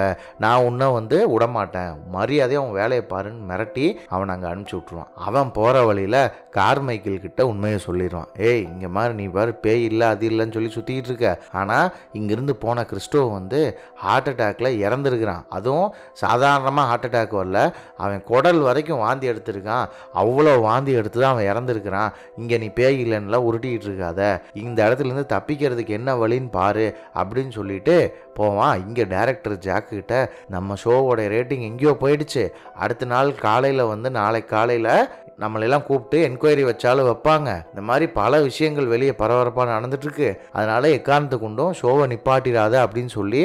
நான் உன்னை வந்து விடமாட்டேன், மரியாதையாக அவன் வேலையை பாருன்னு மிரட்டி அவன் அங்கே அனுப்பிச்சி விட்ருவான். அவன் போகிற வழியில் கார்மைக்கேல் கிட்ட உண்மையை சொல்லிடுவான். ஏய், இங்கே மாதிரி நீ பாரு பேய் இல்லை அது இல்லைன்னு சொல்லி சுற்றிக்கிட்டு இருக்க, ஆனால் இங்கேருந்து போன கிறிஸ்டோ வந்து ஹார்ட் அட்டாக்ல இறந்துருக்கிறான். அதுவும் சாதாரணமாக ஹார்ட் அட்டாக் வரல, அவன் குடல் வரைக்கும் வாந்தி எடுத்திருக்கான், அவ்வளோ வாந்தி எடுத்து தான் அவன் இறந்துருக்கிறான். இங்கே நீ பேய் இல்லைன்னுலாம் உருட்டிக்கிட்டு இருக்காத, இந்த இடத்துலேருந்து தப்பிக்கிறதுக்கு என்ன வழின்னு பாரு அப்படின்னு சொல்லிட்டு போவான். இங்கே டைரக்டர் ஜாக்கு கிட்ட நம்ம ஷோவோட ரேட்டிங் எங்கேயோ போயிடுச்சு, அடுத்த நாள் காலையில் வந்து நாளைக்கு காலையில் நம்மளெல்லாம் கூப்பிட்டு என்கொயரி வச்சாலும் வைப்பாங்க, இந்த மாதிரி பல விஷயங்கள் வெளியே பரபரப்பாக நடந்துட்டுருக்கு, அதனால எக்காரணத்தை கொண்டும் ஷோவை நிப்பாட்டிடாத அப்படின்னு சொல்லி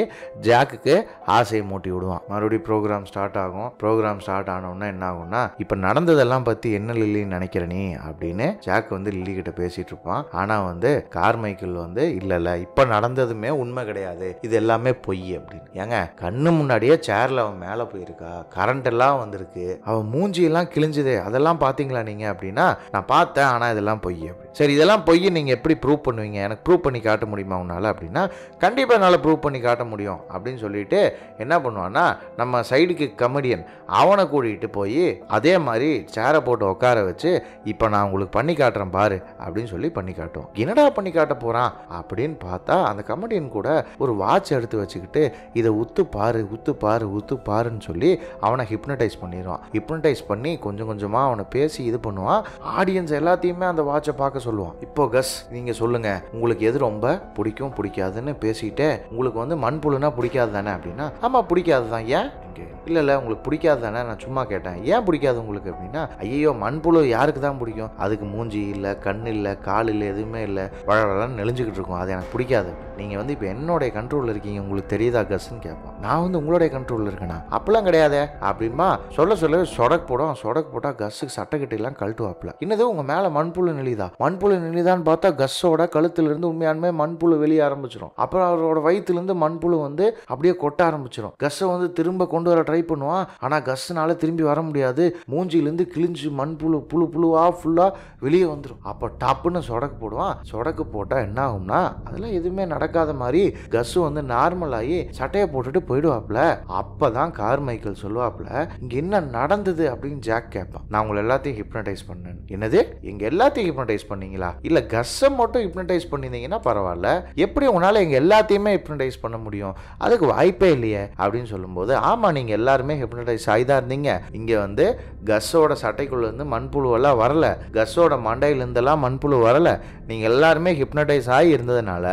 ஜாக்குக்கு ஆசையை மூட்டி விடுவான். மறுபடியும் ப்ரோக்ராம் ஸ்டார்ட் ஆகும். ப்ரோக்ராம் ஸ்டார்ட் ஆனோன்னா என்ன ஆகும்னா, இப்போ நடந்ததெல்லாம் பற்றி என்ன லில்லின்னு நினைக்கிற நீ அப்படின்னு ஜாக் வந்து லில்லி கிட்ட பேசிட்டு இருப்பான். ஆனால் வந்து கார்மைக்கேல் வந்து இல்லை இப்போ நடந்ததுமே உண்மை கிடையாது, இது எல்லாமே பொய் அப்படின்னு. ஏங்க, கண்ணு முன்னாடியே சேர்ல அவன் மேலே போயிருக்கா, கரண்ட் எல்லாம் வந்திருக்கு, அவன் மூஞ்சியெல்லாம் கிழிஞ்சுது, அதெல்லாம் பார்த்தீங்களா நீங்க அப்படின்னா, நான் பார்த்தேன், ஆனால் இதெல்லாம் பொய் அப்படி. சரி, இதெல்லாம் பொய் நீங்க எப்படி ப்ரூவ் பண்ணுவீங்க, எனக்கு ப்ரூவ் பண்ணி காட்ட முடியுமா உன்னால அப்படின்னா, கண்டிப்பாக என்னால் ப்ரூவ் பண்ணி காட்ட முடியும் அப்படின்னு சொல்லிட்டு என்ன பண்ணுவான்னா, நம்ம சைடுக்கு கமெடியன் அவனை கூட்டிகிட்டு போய் அதே மாதிரி சேரை போட்டு உட்கார வச்சு, இப்போ நான் உங்களுக்கு பண்ணி காட்டுறேன் பாரு அப்படின்னு சொல்லி பண்ணி காட்டுவோம். என்னடா பண்ணி காட்ட போகிறான் அப்படின்னு பார்த்தா, அந்த கமெடியன் கூட ஒரு வாட்ச் எடுத்து வச்சுக்கிட்டு இதை உத்து பாரு உத்து பாரு உத்து பாருன்னு சொல்லி அவனை ஹிப்னடைஸ் பண்ணிடுவான். ஹிப்னடைஸ் பண்ணி கொஞ்சம் கொஞ்சமாக அவனை பேசி இது பண்ணுவான். ஆடியன்ஸ் எல்லாத்தையுமே அந்த வாட்சை பார்க்க சொல்லுவான். இப்போ கஸ், நீங்கள் சொல்லுங்கள், உங்களுக்கு எது ரொம்ப பிடிக்கும் பிடிக்காதுன்னு பேசிக்கிட்டே, உங்களுக்கு வந்து மண்புழுனா பிடிக்காது தானே அப்படின்னா, ஆமாம் பிடிக்காது தான், ஏன் இங்கே. இல்லை உங்களுக்கு பிடிக்காது தானே, நான் சும்மா கேட்டேன். ஏன் பிடிக்காது உங்களுக்கு அப்படின்னா, ஐயோ மண்புழு யாருக்கு தான் பிடிக்கும், அதுக்கு மூஞ்சி இல்லை, கண் இல்லை, கால் இல்லை, எதுவுமே இல்லை, வளரலாம் நெளிஞ்சுக்கிட்டு இருக்கும், அது எனக்கு பிடிக்காது. நீங்கள் வந்து இப்போ என்னுடைய கண்ட்ரோலில் இருக்கீங்க, உங்களுக்கு தெரியுதா கஸ்ன்னு கேட்பான். நான் வந்து உங்களுடைய கண்ட்ரோலில் இருக்கேனா, அப்பெல்லாம் கிடையாதே அப்படின்பா. சொல்ல சொடக்கு போடும். சொடக்கு போட்டால் கஸ்ஸுக்கு சட்டைக்கிட்டெல்லாம் கழட்டுவாப்பில். என்னது உங்கள் மேலே மண்புழு நெளிதா, மண்புழு நெளிதான்னு பார்த்தா கஸ்ஸோட கழுத்துலேருந்து உண்மையானுமே மண்புழு வெளியே ஆரம்பிச்சிடும். அப்புறம் அவரோட வயிற்றுலேருந்து மண்புழு வந்து அப்படியே கொட்ட ஆரம்பிச்சிடும். கஸ்ஸை வந்து திரும்ப கொண்டு வர ட்ரை பண்ணுவான். ஆனால் கஸ்ஸுனால திரும்பி வர முடியாது. மூஞ்சிலேருந்து கிழிஞ்சு மண்புழு புழுவா ஃபுல்லாக வெளியே வந்துடும். அப்போ டப்புன்னு சொடக்கு போடுவான். சொடக்கு போட்டால் என்ன ஆகும்னா, அதெல்லாம் எதுவுமே நடக்காத மாதிரி கஸ்ஸு வந்து நார்மல் ஆகி சட்டையை போட்டுட்டு போயிடுவாப்ல. அப்பதான் கார்மைக்கேல் சொல்லுவாப்ல, இங்க என்ன நடந்தது அப்படின்னு ஜாக் கேட்பான். நான் உங்களை எல்லாத்தையும் ஹிப்னடைஸ் பண்ணேன். என்னது, எங்க எல்லாத்தையும் ஹிப்னடைஸ் பண்ணீங்களா? இல்ல கஸ்ஸை மட்டும் ஹிப்னடைஸ் பண்ணியிருந்தீங்கன்னா பரவாயில்ல, எப்படி உங்களால எங்க எல்லாத்தையுமே ஹிப்னடைஸ் பண்ண முடியும்? அதுக்கு வாய்ப்பே இல்லையே அப்படின்னு சொல்லும்போது, ஆமா நீங்க எல்லாருமே ஹிப்னடைஸ் ஆகிதான் இருந்தீங்க. இங்க வந்து கஸ்ஸோட சட்டைக்குள்ள இருந்து மண்புழுவெல்லாம் வரல, கஸ்ஸோட மண்டையில இருந்தெல்லாம் மண்புழு வரல, நீங்க எல்லாருமே ஹிப்னடைஸ் ஆகி இருந்ததுனால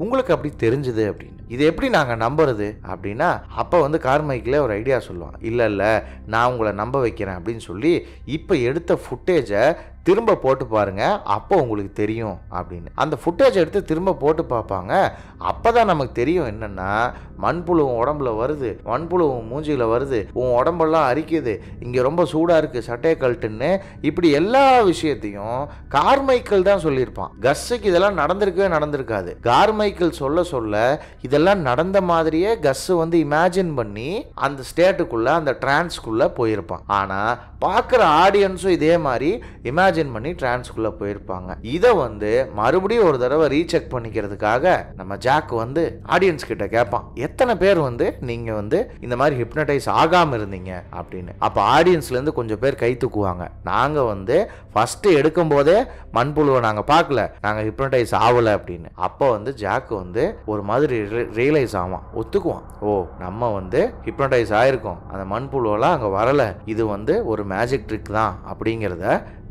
உங்களுக்கு அப்படி தெரிஞ்சுது அப்படின்னு. இது எப்படி நாங்கள் நம்புறது அப்படின்னா, அப்போ வந்து கார்மைக்கில் ஒரு ஐடியா சொல்லுவான். இல்லை நான் உங்களை நம்ப வைக்கிறேன் அப்படின்னு சொல்லி இப்போ எடுத்த ஃபுட்டேஜை திரும்ப போட்டு பாருங்க, அப்போ உங்களுக்கு தெரியும் அப்படின்னு. அந்த ஃபுட்டேஜ் எடுத்து திரும்ப போட்டு பார்ப்பாங்க. அப்போ தான் நமக்கு தெரியும் என்னென்னா, மண்புழு உன் உடம்புல வருது, மண்புழு உன் மூஞ்சியில் வருது, உன் உடம்பெல்லாம் அரிக்குது, இங்கே ரொம்ப சூடாக இருக்குது, சட்டையை கழட்டுன்னு, இப்படி எல்லா விஷயத்தையும் கார்மைக்கேல் தான் சொல்லியிருப்பான். கஸ்ஸுக்கு இதெல்லாம் நடந்திருக்காது. கார்மைக்கேல் சொல்ல இதெல்லாம் நடந்த மாதிரியே கஸ்ஸு வந்து இமேஜின் பண்ணி அந்த ஸ்டேட்டுக்குள்ள, அந்த டிரான்ஸ்குள்ள போயிருப்பான். ஆனால் பார்க்குற ஆடியன்ஸும் இதே மாதிரி இமேஜின் பண்ணி டிரான்ஸ்குள்ள போயிருப்பாங்க. இதை வந்து மறுபடியும் ஒரு தடவை ரீசெக் பண்ணிக்கிறதுக்காக நம்ம ஜாக் வந்து ஆடியன்ஸ் கிட்ட கேட்பான், எத்தனை பேர் வந்து நீங்க வந்து இந்த மாதிரி ஹிப்னடைஸ் ஆகாம இருந்தீங்க அப்படின்னு. அப்ப ஆடியன்ஸ்ல இருந்து கொஞ்சம் பேர் கை தூக்குவாங்க. நாங்க வந்து ஃபர்ஸ்ட் எடுக்கும் போதே மண்புழுவை நாங்க பார்க்கல, நாங்க ஹிப்னடைஸ் ஆகல அப்படின்னு. அப்போ வந்து ஜாக் வந்து ஒரு மாதிரி ரியலைஸ் ஆவான், ஒத்துக்குவான். ஓ நம்ம வந்து ஹிப்னடைஸ் ஆயிருக்கோம், அந்த மண்புழுவெல்லாம் அங்க வரல, இது வந்து ஒரு மேஜிக் ட்ரிக் தான் அப்படிங்கிறத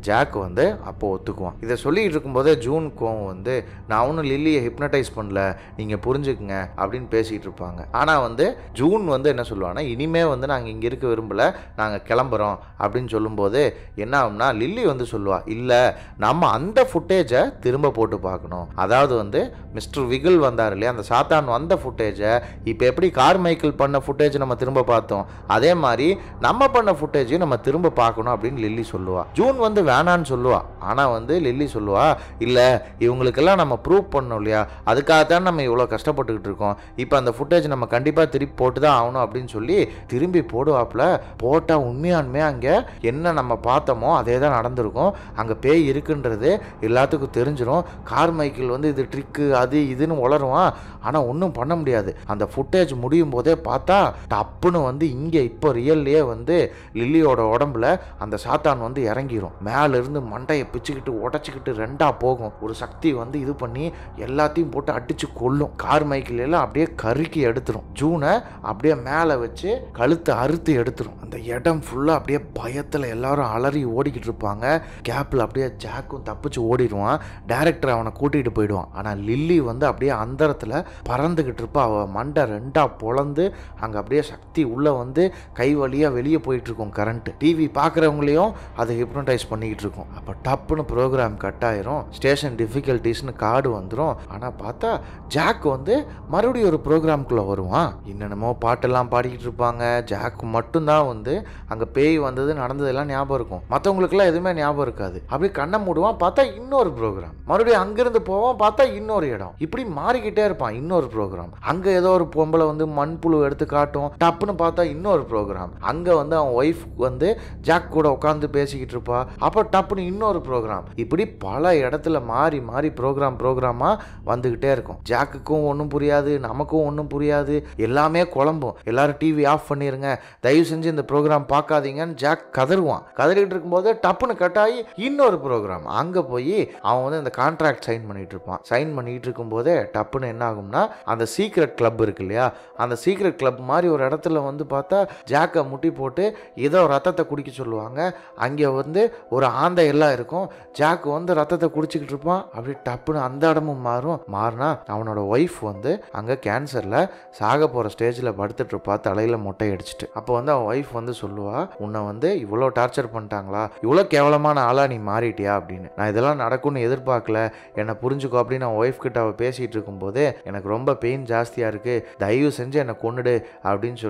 ஜாக் வந்து அப்போ ஒத்துக்குவான். இதை சொல்லிட்டு இருக்கும்போதே ஜூனுக்கும் வந்து, நான் ஒன்றும் லில்லியை ஹிப்னடைஸ் பண்ணல, நீங்கள் புரிஞ்சுக்குங்க அப்படின்னு பேசிகிட்டு இருப்பாங்க. ஆனால் வந்து ஜூன் வந்து என்ன சொல்லுவாங்கன்னா, இனிமே வந்து நாங்கள் இங்கே இருக்க விரும்பலை, நாங்கள் கிளம்புறோம் அப்படின்னு சொல்லும்போது என்ன ஆகும்னா, லில்லி வந்து சொல்லுவா, இல்லை நம்ம அந்த ஃபுட்டேஜை திரும்ப போட்டு பார்க்கணும். அதாவது வந்து மிஸ்டர் விகில் வந்தார் இல்லையா, அந்த சாத்தான் வந்த ஃபுட்டேஜை இப்போ எப்படி கார்மைக்கேல் பண்ண ஃபுட்டேஜ் நம்ம திரும்ப பார்த்தோம், அதே மாதிரி நம்ம பண்ண ஃபுட்டேஜையும் நம்ம திரும்ப பார்க்கணும் அப்படின்னு லில்லி சொல்லுவா. ஜூன் வந்து வேணான்னு சொல்லுவா. ஆனால் வந்து லில்லி சொல்லுவா, இல்லை இவங்களுக்கெல்லாம் நம்ம ப்ரூவ் பண்ணோம் இல்லையா, அதுக்காகத்தான் நம்ம இவ்வளோ கஷ்டப்பட்டுக்கிட்டு இருக்கோம், இப்போ அந்த ஃபுட்டேஜ் நம்ம கண்டிப்பாக திருப்பி போட்டு தான் ஆகணும் அப்படின்னு சொல்லி திரும்பி போடுவாப்புல. போட்டால் உண்மையானுமே அங்கே என்ன நம்ம பார்த்தோமோ அதே தான் நடந்திருக்கும், அங்கே பேய் இருக்குன்றது எல்லாத்துக்கும் தெரிஞ்சிடும். கார்மைக்கேல் வந்து இது ட்ரிக்கு அது இதுன்னு உளருவான். ஆனால் ஒன்றும் பண்ண முடியாது. அந்த ஃபுட்டேஜ் முடியும் போதே பார்த்தா டப்புன்னு வந்து இங்கே இப்போ ரியல்லையே வந்து லில்லியோட உடம்புல அந்த சாத்தான் வந்து இறங்கிரும். மேலிருந்து மண்டையை பிச்சுக்கிட்டு உடச்சிக்கிட்டு ரெண்டாக போகும். ஒரு சக்தி வந்து இது பண்ணி எல்லாத்தையும் போட்டு அடிச்சு கொள்ளும். கார்மைக்கேல் எல்லாம் அப்படியே கருக்கி எடுத்துரும். ஜூனை அப்படியே மேலே வச்சு கழுத்தை அறுத்து எடுத்துரும். அந்த இடம் ஃபுல்லாக அப்படியே பயத்தில் எல்லாரும் அலறி ஓடிக்கிட்டு இருப்பாங்க. கேப்பில் அப்படியே ஜாக்கும் தப்பிச்சு ஓடிடுவான். டைரக்டர் அவனை கூட்டிகிட்டு போயிடுவான். ஆனால் லில்லி வந்து அப்படியே அந்தரத்தில் பறந்துக்கிட்டு இருப்பா. அவள் மண்டை ரெண்டாக பொழந்து அங்கே அப்படியே சக்தி உள்ளே வந்து கை வழியாக வெளியே போயிட்டு இருக்கும். கரண்ட்டு டிவி பார்க்குறவங்களையும் அதை ஹிப்னடைஸ் பண்ணிக்கிட்டு இருக்கும். அப்போ டப்புன்னு ப்ரோக்ராம் கட் ஆயிரும். ஸ்டேஷன் டிஃபிகல்ட்டிஸ்னு கார்டு வந்துடும். ஆனால் பார்த்தா ஜாக் வந்து மறுபடியும் ஒரு ப்ரோக்ராம்குள்ளே வருவான். என்னென்னமோ பாட்டெல்லாம் பாடிக்கிட்டு இருப்பாங்க. ஜாக் மட்டும்தான் வந்து அங்கே பேய் வந்தது நடந்ததெல்லாம் ஞாபகம் இருக்கும். மற்றவங்களுக்குலாம் எதுவுமே ஞாபகம் இருக்காது. அப்படியே கண்ணை மூடுவான், பார்த்தா இன்னொரு ப்ரோக்ராம். மறுபடியும் அங்கிருந்து போவான், பார்த்தா இன்னொரு இடம். இப்படி மாறிக்கிட்டே இருப்பான். இன்னொரு ப்ரோக்ராம், அங்கே ஏதோ ஒரு பொம்பளை வந்து மண்புழு எடுத்து காட்டும். டப்புன்னு பார்த்தா இன்னொரு ப்ரோக்ராம், அங்கே வந்து அவன் ஒய்ஃப் வந்து ஜாக் கூட உட்காந்து பேசிக்கிட்டு இருப்பா. அப்போ டப்புன்னு இன்னொரு ப்ரோக்ராம். இப்படி பல இடத்துல மாறி மாறி ப்ரோக்ராமாக வந்துக்கிட்டே இருக்கும். ஜாக்குக்கும் ஒன்றும் புரியாது, நமக்கும் ஒன்றும் புரியாது, எல்லாமே குழம்பும். எல்லாரும் டிவி ஆஃப் பண்ணிடுங்க, தயவு செஞ்சு இந்த ப்ரோக்ராம் பார்க்காதீங்கன்னு ஜாக் கதறுவான். கதறிட்டு இருக்கும்போது டப்புன்னு கட்டாயி இன்னொரு ப்ரோக்ராம். அங்கே போய் அவன் வந்து இந்த கான்ட்ராக்ட் சைன் பண்ணிட்டு இருப்பான். சைன் பண்ணிட்டு இருக்கும்போதே டப்புன்னு என்ன ஆகும்னா, அந்த சீக்ரெட் கிளப் இருக்கு இல்லையா, அந்த சீக்ரெட் கிளப் மாதிரி ஒரு இடத்துல வந்து பார்த்தா ஜாக்கை முட்டி போட்டு ஏதோ ரத்தத்தை குடிக்க சொல்லுவாங்க. அங்கே வந்து ஒரு ஆந்தை எல்லாம் இருக்கும். ஜாக் வந்து ரத்தத்தை குடிச்சிக்கிட்டு இருப்பான். அப்படி டப்புன்னு அந்த இடமும் மாறினா அவனோட ஒய்ஃப் வந்து அங்கே கேன்சரில் சாக போகிற ஸ்டேஜில் படுத்துட்டு இருப்பா, தலையில் மொட்டை அடிச்சுட்டு. அப்போ வந்து அவன் ஒய்ஃப் வந்து சொல்லுவா, உன்னை வந்து இவ்வளோ டார்ச்சர் பண்ணிட்டாங்களா, இவ்வளோ கேவலமான ஆளாக நீ மாறிட்டியா அப்படின்னு. நான் இதெல்லாம் நடக்கும்னு எதிர்பார்க்கல, என்னை புரிஞ்சுக்கோ அப்படின்னு அவன் ஒய்ஃப் கிட்ட அவள் பேசிகிட்டு இருக்கும்போதே எனக்கு ரொம்ப பெயின் ஜாஸ்தியாக இருக்குது, தயவு செஞ்சு என்னை கொன்னுடு அப்படின்னு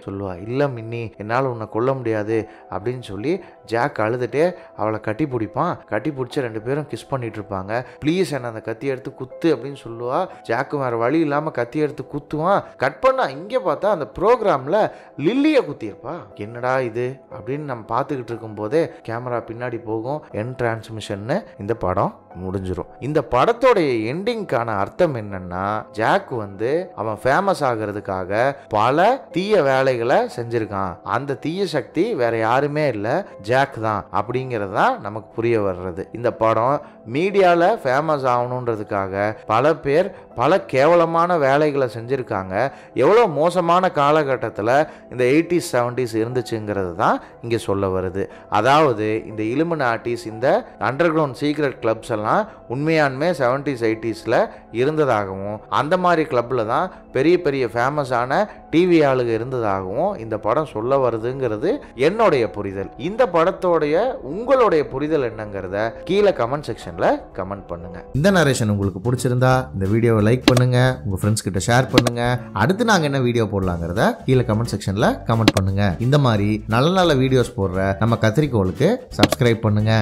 சொல்லுவா. இல்லை மின்னி, என்னால் உன்னை கொல்ல முடியாது அப்படின்னு சொல்லி ஜாக் அழுதுட்டே அவளை கட்டி பிடிப்பான். கட்டி பிடிச்சி 2 பேரும் கிஸ் பண்ணிட்டு இருப்பாங்க. ப்ளீஸ் என்னை அந்த கத்தி எடுத்து குத்து அப்படின்னு சொல்லுவா. ஜாக்கு வேறு வழி இல்லாமல் கத்தி எடுத்து குத்துவான். கட் பண்ணா இங்கே பார்த்தா அந்த ப்ரோக்ராமில் லில்லியை குத்தியிருப்பா. என்னடா இது அப்படின்னு நம்ம பார்த்துக்கிட்டு இருக்கும் போதே கேமரா பின்னாடி போகும். என் டிரான்ஸ்மிஷன்னு இந்த படம் முடிஞ்சிடும். இந்த படத்தோடைய எண்டிங்கான அர்த்தம் என்னன்னா, ஜாக் வந்து அவன் ஃபேமஸ் ஆகிறதுக்காக பல தீய வேலைகளை செஞ்சிருக்கான். அந்த தீய சக்தி வேற யாருமே இல்லை, ஜாக் தான் அப்படிங்கிறது தான் நமக்கு புரிய வர்றது. இந்த படம் மீடியால ஃபேமஸ் ஆகணுன்றதுக்காக பல பேர் பல கேவலமான வேலைகளை செஞ்சிருக்காங்க. எவ்வளோ மோசமான காலகட்டத்தில் இந்த 80s 70s இருந்துச்சுங்கிறது தான் இங்கே சொல்ல வருது. அதாவது இந்த இலுமினாட்டிஸ், இந்த அண்டர் கிரவுண்ட் சீக்ரெட் கிளப்ஸ் எல்லாம் உண்மையானுமே 70s 80ஸ்ல இருந்ததாகவும், அந்த மாதிரி கிளப்ல தான் பெரிய பெரிய ஃபேமஸான டிவி ஆளுங்க இருந்ததாகவும் இந்த படம் சொல்ல வருதுங்கிறது என்னுடைய புரிதல். இந்த படத்தோடைய உங்களுடைய புரிதல் என்னங்கிறத கீழே கமெண்ட் செக்ஷன்ல கமெண்ட் பண்ணுங்க. இந்த நரேஷன் உங்களுக்கு பிடிச்சிருந்தா இந்த வீடியோவை லைக் பண்ணுங்க, உங்க ஃப்ரெண்ட்ஸ் கிட்ட ஷேர் பண்ணுங்க. அடுத்து நாங்க என்ன வீடியோ போடலாங்கிறத கீழே கமெண்ட் செக்ஷன்ல கமெண்ட் பண்ணுங்க. இந்த மாதிரி நல்ல நல்ல வீடியோஸ் போடுற நம்ம கத்திரிக்கோளுக்கு சப்ஸ்கிரைப் பண்ணுங்க.